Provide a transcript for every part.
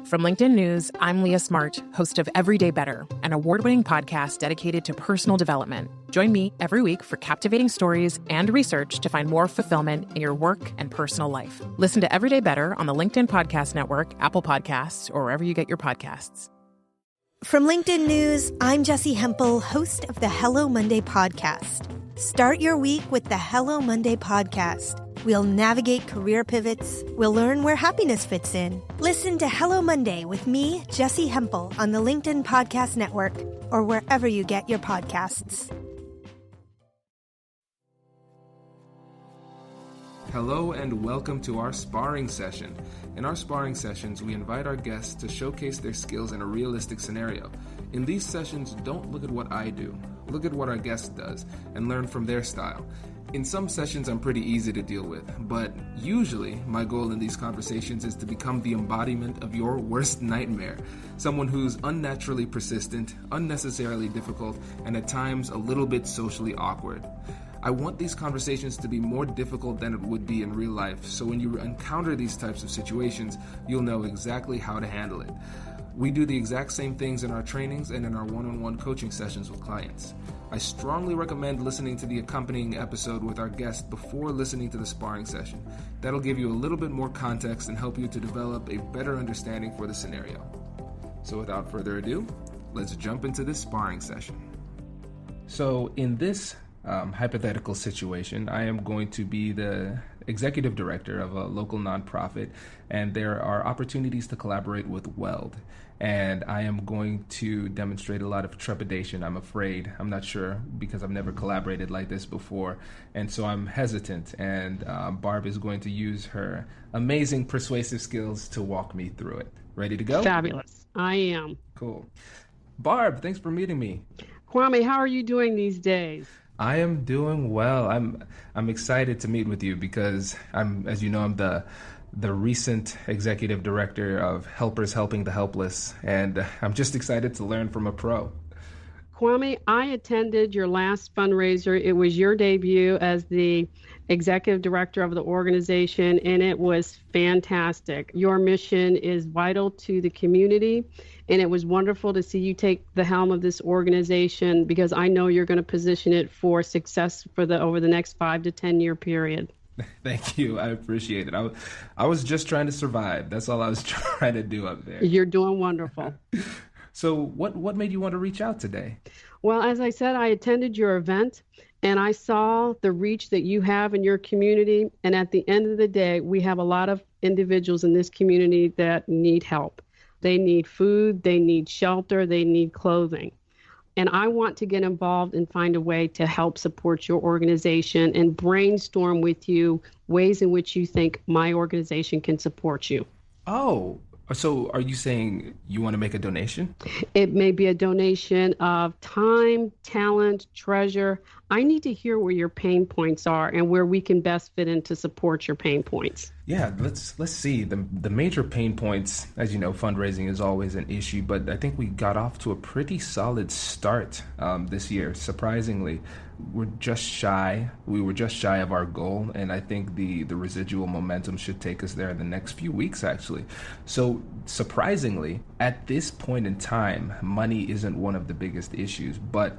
From LinkedIn News, I'm Leah Smart, host of Everyday Better, an award-winning podcast dedicated to personal development. Join me every week for captivating stories and research to find more fulfillment in your work and personal life. Listen to Everyday Better on the LinkedIn Podcast Network, Apple Podcasts, or wherever you get your podcasts. From LinkedIn News, I'm Jessie Hempel, host of the Hello Monday podcast. Start your week with the Hello Monday podcast. We'll navigate career pivots. We'll learn where happiness fits in. Listen to Hello Monday with me, Jessie Hempel, on the LinkedIn Podcast Network or wherever you get your podcasts. Hello and welcome to our sparring session. In our sparring sessions, we invite our guests to showcase their skills in a realistic scenario. In these sessions, don't look at what I do. Look at what our guest does and learn from their style. In some sessions, I'm pretty easy to deal with, but usually my goal in these conversations is to become the embodiment of your worst nightmare. Someone who's unnaturally persistent, unnecessarily difficult, and at times a little bit socially awkward. I want these conversations to be more difficult than it would be in real life, so when you encounter these types of situations, you'll know exactly how to handle it. We do the exact same things in our trainings and in our one-on-one coaching sessions with clients. I strongly recommend listening to the accompanying episode with our guest before listening to the sparring session. That'll give you a little bit more context and help you to develop a better understanding for the scenario. So without further ado, let's jump into this sparring session. So in this hypothetical situation, I am going to be the executive director of a local nonprofit, and there are opportunities to collaborate with Weld. And I am going to demonstrate a lot of trepidation. I'm afraid. I'm not sure because I've never collaborated like this before. And so I'm hesitant. And Barb is going to use her amazing persuasive skills to walk me through it. Ready to go? Fabulous. I am. Cool. Barb, thanks for meeting me. Kwame, how are you doing these days? I am doing well. I'm excited to meet with you because I'm the recent executive director of Helpers Helping the Helpless, and I'm just excited to learn from a pro. Kwame, I attended your last fundraiser. It was your debut as the executive director of the organization, and it was fantastic. Your mission is vital to the community, and it was wonderful to see you take the helm of this organization because I know you're going to position it for success for over the next 5 to 10 year period. Thank you. I appreciate it. I was just trying to survive. That's all I was trying to do up there. You're doing wonderful. So what made you want to reach out today? Well, as I said, I attended your event and I saw the reach that you have in your community. And at the end of the day, we have a lot of individuals in this community that need help. They need food, they need shelter, they need clothing. And I want to get involved and find a way to help support your organization and brainstorm with you ways in which you think my organization can support you. Oh, so are you saying you want to make a donation? It may be a donation of time, talent, treasure. I need to hear where your pain points are and where we can best fit in to support your pain points. Yeah, let's see. The major pain points, as you know, fundraising is always an issue, but I think we got off to a pretty solid start this year. Surprisingly, we were just shy of our goal, and I think the residual momentum should take us there in the next few weeks, actually. So surprisingly, at this point in time, money isn't one of the biggest issues, but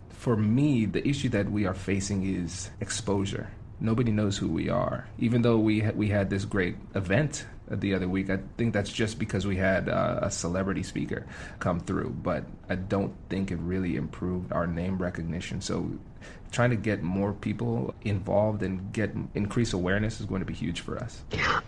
for me, the issue that we are facing is exposure. Nobody knows who we are. Even though we had this great event the other week, I think that's just because we had a celebrity speaker come through, but I don't think it really improved our name recognition. So trying to get more people involved and increase awareness is going to be huge for us.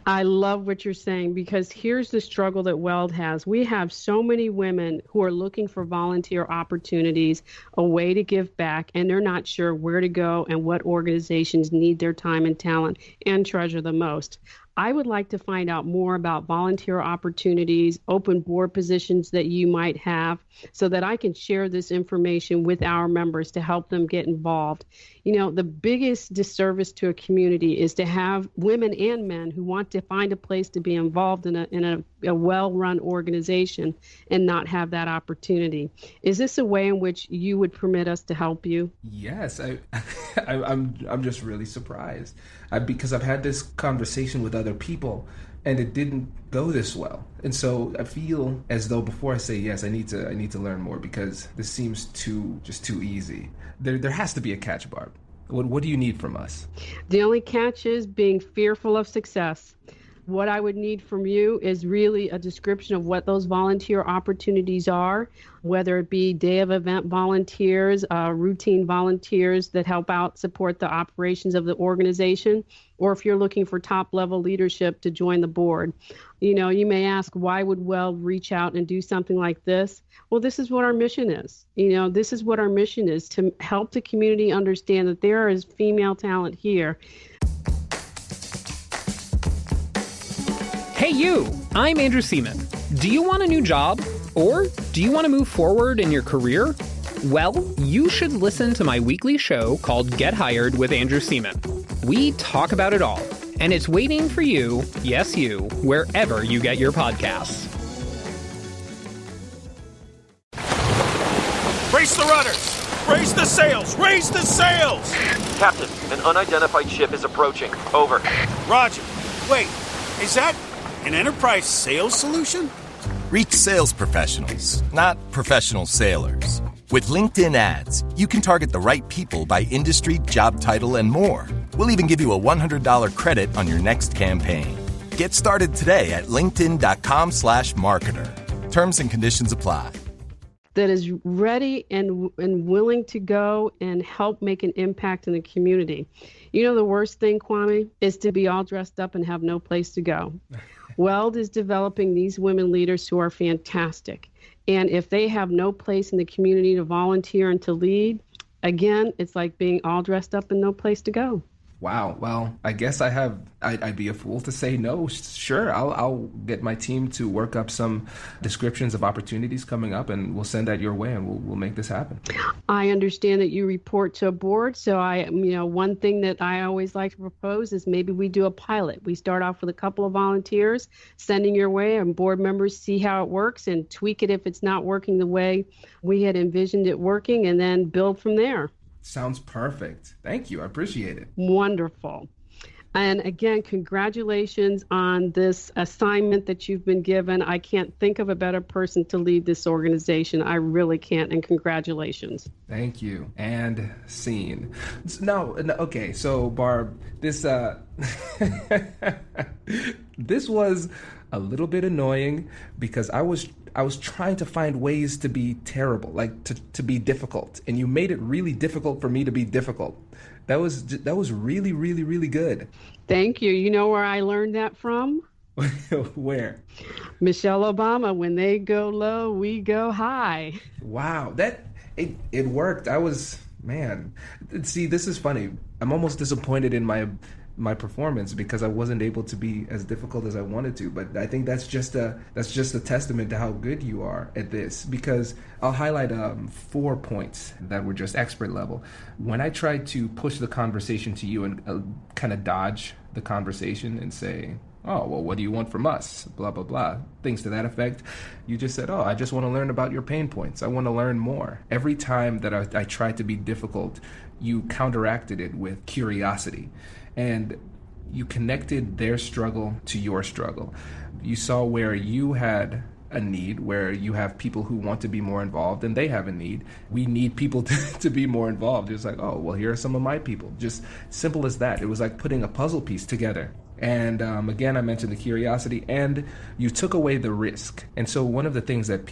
I love what you're saying because here's the struggle that Weld has. We have so many women who are looking for volunteer opportunities, a way to give back, and they're not sure where to go and what organizations need their time and talent and treasure the most. I would like to find out more about volunteer opportunities, open board positions that you might have, so that I can share this information with our members to help them get involved. You know, the biggest disservice to a community is to have women and men who want to find a place to be involved in a well-run organization and not have that opportunity. Is this a way in which you would permit us to help you? Yes, I'm just really surprised because I've had this conversation with other people, and it didn't go this well. And so I feel as though before I say yes, I need to learn more, because this seems too easy. There has to be a catch, Barb. What do you need from us? The only catch is being fearful of success. What I would need from you is really a description of what those volunteer opportunities are, whether it be day of event volunteers, routine volunteers that help out support the operations of the organization, or if you're looking for top level leadership to join the board. You know, you may ask, why would Weld reach out and do something like this? Well, this is what our mission is. You know, this is what our mission is, to help the community understand that there is female talent here. Hey you, I'm Andrew Seaman. Do you want a new job? Or do you want to move forward in your career? Well, you should listen to my weekly show called Get Hired with Andrew Seaman. We talk about it all, and it's waiting for you, yes you, wherever you get your podcasts. Brace the rudders! Raise the sails! Raise the sails! Captain, an unidentified ship is approaching. Over. Roger. Wait, is that an enterprise sales solution? Reach sales professionals, not professional sailors. With LinkedIn ads, you can target the right people by industry, job title, and more. We'll even give you a $100 credit on your next campaign. Get started today at linkedin.com/marketer. Terms and conditions apply. That is ready and willing to go and help make an impact in the community. You know, the worst thing, Kwame, is to be all dressed up and have no place to go. Weld is developing these women leaders who are fantastic. And if they have no place in the community to volunteer and to lead, again, it's like being all dressed up and no place to go. Wow. Well, I guess I'd be a fool to say no. Sure, I'll get my team to work up some descriptions of opportunities coming up, and we'll send that your way, and we'll make this happen. I understand that you report to a board, so one thing that I always like to propose is maybe we do a pilot. We start off with a couple of volunteers, sending your way, and board members see how it works and tweak it if it's not working the way we had envisioned it working, and then build from there. Sounds perfect. Thank you. I appreciate it. Wonderful. And again, congratulations on this assignment that you've been given. I can't think of a better person to lead this organization. I really can't. And congratulations. Thank you. And scene. No, okay. So Barb, this this was a little bit annoying because I was trying to find ways to be terrible, like to be difficult, and you made it really difficult for me to be difficult. That was really, really, really good. Thank you. You know where I learned that from? Where? Michelle Obama. When they go low, we go high. Wow, it worked. Man. See, this is funny. I'm almost disappointed in my performance because I wasn't able to be as difficult as I wanted to. But I think that's just a testament to how good you are at this, because I'll highlight 4 points that were just expert level. When I tried to push the conversation to you and kind of dodge the conversation and say, oh, well, what do you want from us? Blah, blah, blah. Things to that effect. You just said, oh, I just want to learn about your pain points. I want to learn more. Every time that I tried to be difficult, you counteracted it with curiosity. And you connected their struggle to your struggle. You saw where you had a need, where you have people who want to be more involved and they have a need. We need people to be more involved. It's like, oh, well, here are some of my people. Just simple as that. It was like putting a puzzle piece together. And again, I mentioned the curiosity, and you took away the risk. And so one of the things that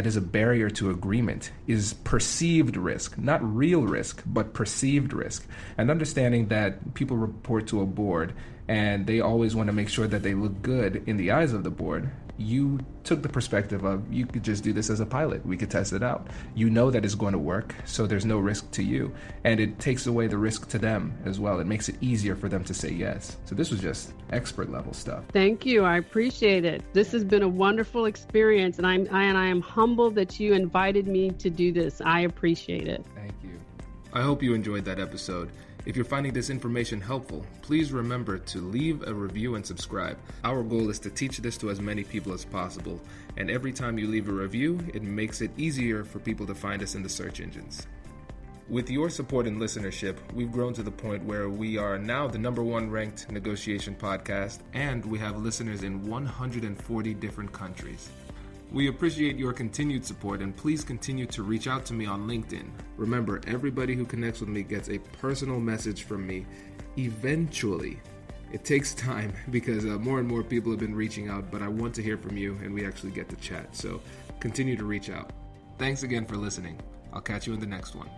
is a barrier to agreement is perceived risk, not real risk, but perceived risk. And understanding that people report to a board and they always want to make sure that they look good in the eyes of the board. You took the perspective of, you could just do this as a pilot. We could test it out. You know that it's going to work, so there's no risk to you. And it takes away the risk to them as well. It makes it easier for them to say yes. So this was just expert level stuff. Thank you. I appreciate it. This has been a wonderful experience, and I am humbled that you invited me to do this. I appreciate it. Thank you. I hope you enjoyed that episode. If you're finding this information helpful, please remember to leave a review and subscribe. Our goal is to teach this to as many people as possible, and every time you leave a review, it makes it easier for people to find us in the search engines. With your support and listenership, we've grown to the point where we are now the #1 ranked negotiation podcast, and we have listeners in 140 different countries. We appreciate your continued support, and please continue to reach out to me on LinkedIn. Remember, everybody who connects with me gets a personal message from me eventually. It takes time because more and more people have been reaching out, but I want to hear from you and we actually get to chat. So continue to reach out. Thanks again for listening. I'll catch you in the next one.